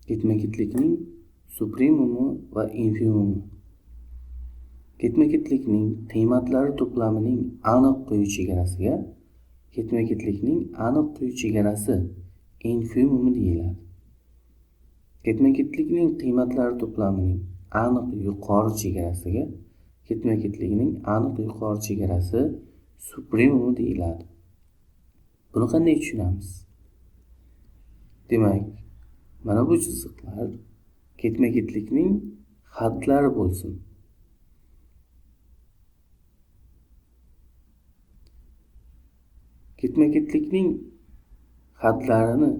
ketma-ketlikning supremumi va infimumi. Ketma-ketlikning qiymatlari to'plamining aniq quyi chegarasiga ketma-ketlikning aniq quyi chegarasi infimumi deyiladi. Ketma-ketlikning qiymatlari to'plamining aniq yuqori chegarasiga ketma-ketlikning aniq yuqori chegarasi supremumi deyiladi. Buni qanday tushunamiz? Demak, mana bu chiziqlar ketma-ketlikning xatlari bo'lsin. Ketma-ketlikning xatlarini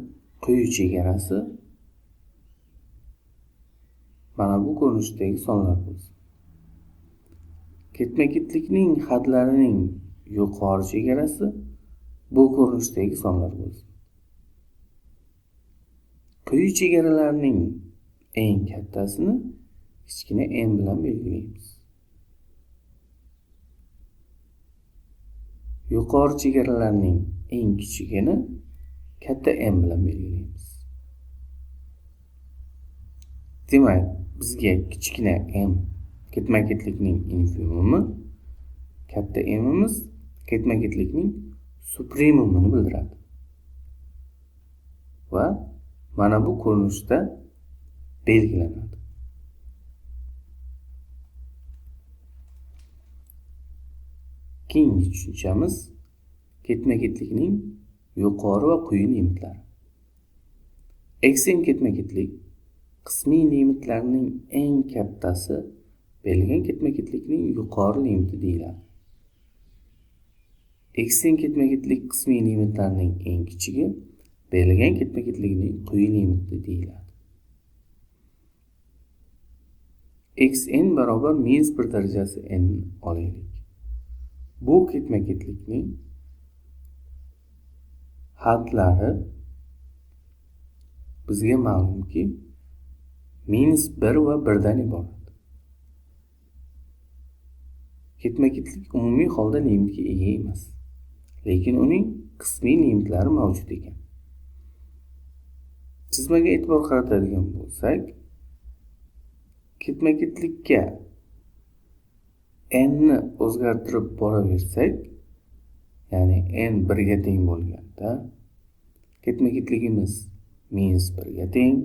quyi chegarasi mana bu ko'rinishdagi sonlar bo'lsin. Ketma-ketlikning xatlarining yuqori chegarasi bu ko'rinishdagi sonlar bo'lsin. Quyi chegaralarning eng kattasini kichkina m bilan belgilaymiz. Yuqori chegaralarning eng kichigini katta m bilan belgilaymiz. Demak, bizga kichkina m ketma-ketlikning infimumi, katta m'imiz ketma-ketlikning supremumini bildiradi. Va mana bu ko'rinishda belgilanadi. Keyingi tushunchamiz ketma-ketlikning yuqori va quyi limitlari. Ekstrem ketma-ketlik qismiy limitlarning eng kattasi berilgan ketma-ketlikning yuqori limiti deyiladi. Ekstrem ketma-ketlik qismiy limitlarning eng kichigi berilgan ketma-ketlikning quyi limiti deyiladi. xn barobar -1 darajasi n olaylik. Bu ketma-ketlikning xatlari bizga ma'lumki -1 va 1 dan iborat. Ketma-ketlik umumiy holda limitga ega emas, lekin uning qismiy limitlari mavjud ekan. Chizmaga e'tibor qaratadigan bo'lsak, ketma-ketlikka n ni o'zgartirib boraversak, ya'ni n 1 ga teng bo'lganda ketma-ketligimiz -1 ga teng,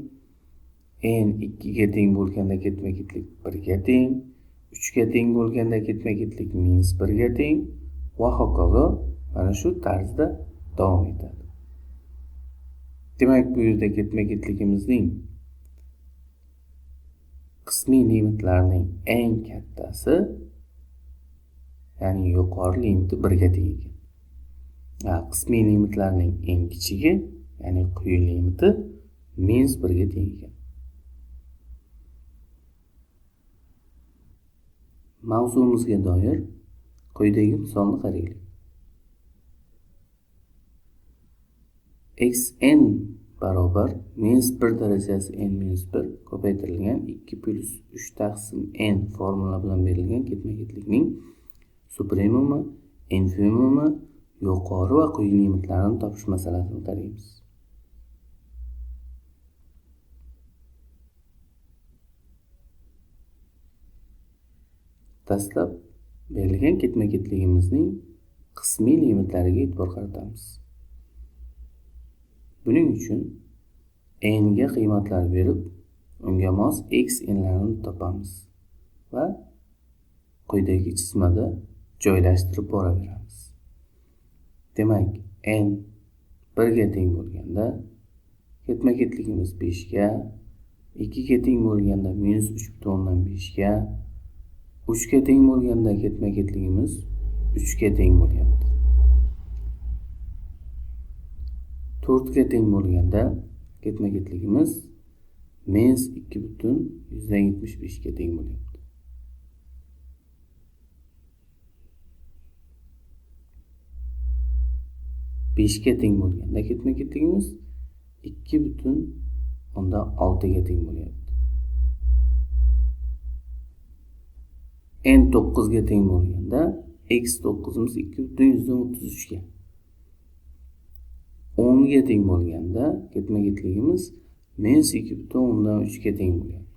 n 2 ga teng bo'lganda ketma-ketlik 1 ga teng, 3 ga teng bo'lganda ketma-ketlik -1 ga teng va hokazo mana shu tarzda davom etadi. Demak, bu yerda ketma-ketligimizning qismiy limitlarning eng kattasi, ya'ni yuqori limiti 1 ga teng ekan. Qismiy limitlarning eng kichigi, ya'ni quyi limiti -1 ga teng ekan. Mavzumizga doir quyidagi misolni qaraylik. xn barobar -1 darajasi n-1 ko'paytirilgan 2 + 3 taqsim n formula bilan berilgan ketma-ketlikning supremumi, infimumi, yuqori va quyi limitlarini topish masalasini qaraymiz. Dastlab berilgan ketma-ketligimizning qismiy limitlariga e'tibor qaratamiz. Buning uchun n ga qiymatlar berib, unga mos xn'larni topamiz va quyidagi chizmada joylashtirib boraveramiz. Demak, n 1 ga teng bo'lganda ketma-ketligimiz 5 ga, 2 ga teng bo'lganda -3,5 ga, 3 ga teng bo'lganda ketma-ketligimiz 3 ga teng bo'lyapti. 4 ga teng bo'lganda ketma-ketligimiz -2,75 ga teng bo'lyapti. 5 ga teng bo'lganda ketma-ketligimiz 2,6 ga teng bo'lyapti. n 9 ga teng bo'lganda x9'imiz 2,33 ga. 10 ga teng bo'lganda ketma-ketligimiz minus 2,3 ga teng bo'lyapti.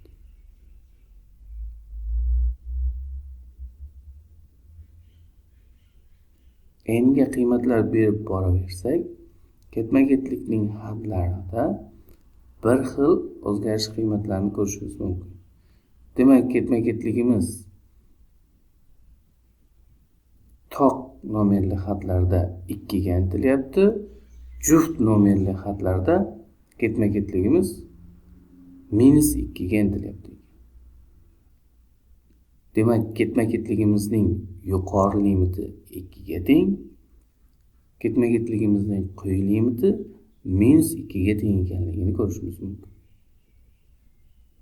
n ga qiymatlar berib boraversak, ketma-ketlikning hadlarida bir xil o'zgarish qiymatlarini ko'rishimiz mumkin. Demak, ketma-ketligimiz toq nomerli xatlarda 2 ga intilyapti. Juft nomerli xatlarda ketma-ketligimiz minus 2 ga intilyapti. Demak, ketma-ketligimizning yuqori limiti 2 ga teng, ketma-ketligimizning quyi limiti minus 2 ga teng ekanligini ko'rishimiz mumkin.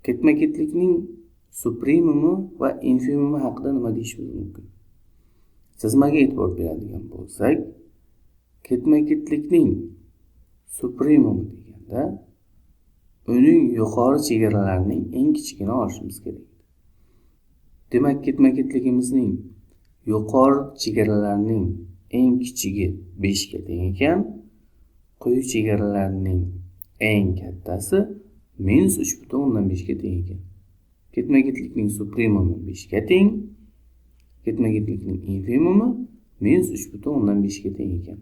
Ketma-ketlikning suprimumi va infimumi haqida nima deyishimiz mumkin? Chizmaga e'tibor beradigan bo'lsak, ketma-ketlikning suprimumi deganda uning yuqori chegaralarining eng kichigini olishimiz kerak. Demak, ketma-ketligimizning yuqori chegaralarining eng kichigi 5 ga teng ekan, quyi chegaralarining eng kattasi minus 3,5 ga teng ekan. Ketma-ketlikning suprimumi 5 ga teng, ketma-ketlikning infimumi minus 3,5 ga teng ekan.